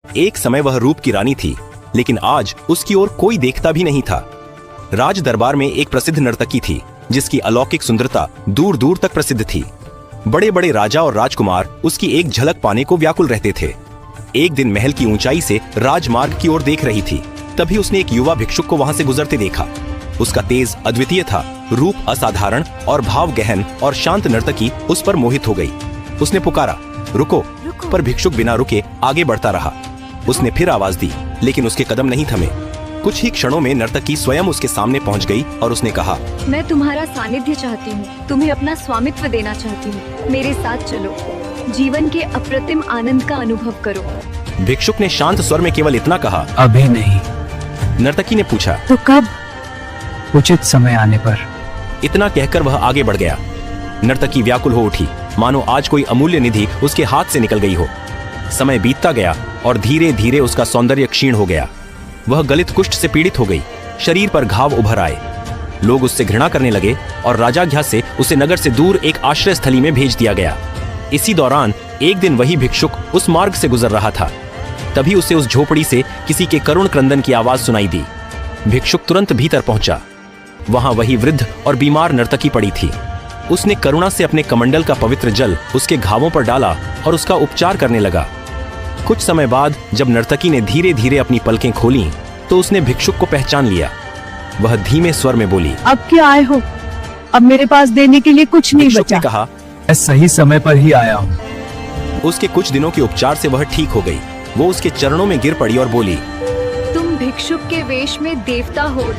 एक समय वह रूप की रानी थी, लेकिन आज उसकी ओर कोई देखता भी नहीं था। राज दरबार में एक प्रसिद्ध नर्तकी थी, जिसकी अलौकिक सुंदरता दूर दूर तक प्रसिद्ध थी। बड़े बड़े राजा और राजकुमार उसकी एक झलक पाने को व्याकुल रहते थे। एक दिन महल की ऊंचाई से राजमार्ग की ओर देख रही थी, तभी उसने एक युवा भिक्षुक को वहां से गुजरते देखा। उसका तेज अद्वितीय था, रूप असाधारण और भाव गहन और शांत नर्तकी उस पर मोहित हो गई। उसने पुकारा, रुको, पर भिक्षुक बिना रुके आगे बढ़ता रहा। उसने फिर आवाज दी, लेकिन उसके कदम नहीं थमे। कुछ ही क्षणों में नर्तकी स्वयं उसके सामने पहुंच गई और उसने कहा, मैं तुम्हारा सानिध्य चाहती हूँ, तुम्हें अपना स्वामित्व देना चाहती हूँ। मेरे साथ चलो, जीवन के अप्रतिम आनंद का अनुभव करो। भिक्षुक ने शांत स्वर में केवल इतना कहा, अभी नहीं। नर्तकी ने पूछा, तो कब? उचित समय आने पर। इतना कहकर वह आगे बढ़ गया। नर्तकी व्याकुल हो उठी, मानो आज कोई अमूल्य निधि उसके हाथ से निकल गई हो। समय बीतता गया और धीरे धीरे उसका सौंदर्य क्षीण हो गया। वह गलित कुष्ठ से पीड़ित हो गई, शरीर पर घाव उभर आए। लोग उससे घृणा करने लगे और राजाज्ञा से उसे नगर से दूर एक आश्रय स्थली में भेज दिया गया। इसी दौरान एक दिन वही भिक्षुक उस मार्ग से गुजर रहा था। तभी उसे उस झोपड़ी से किसी के करुण क्रंदन की आवाज सुनाई दी। भिक्षुक तुरंत भीतर पहुंचा। वहां वही वृद्ध और बीमार नर्तकी पड़ी थी। उसने करुणा से अपने कमंडल का पवित्र जल उसके घावों पर डाला और उसका उपचार करने लगा। कुछ समय बाद जब नर्तकी ने धीरे धीरे अपनी पलकें खोलीं, तो उसने भिक्षुक को पहचान लिया। वह धीमे स्वर में बोली, अब क्या आए हो? अब मेरे पास देने के लिए कुछ नहीं भिक्षुक बचा। ने कहा, मैं सही समय पर ही आया हूँ। उसके कुछ दिनों के उपचार से वह ठीक हो गई। वो उसके चरणों में गिर पड़ी और बोली, तुम भिक्षुक के वेश में देवता हो।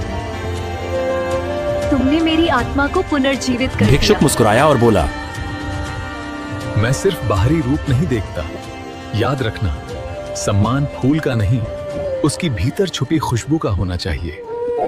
तुमने मेरी आत्मा को पुनर्जीवित कर भिक्षुक दिया। मुस्कुराया और बोला, मैं सिर्फ बाहरी रूप नहीं देखता। याद रखना, सम्मान फूल का नहीं, उसकी भीतर छुपी खुशबू का होना चाहिए।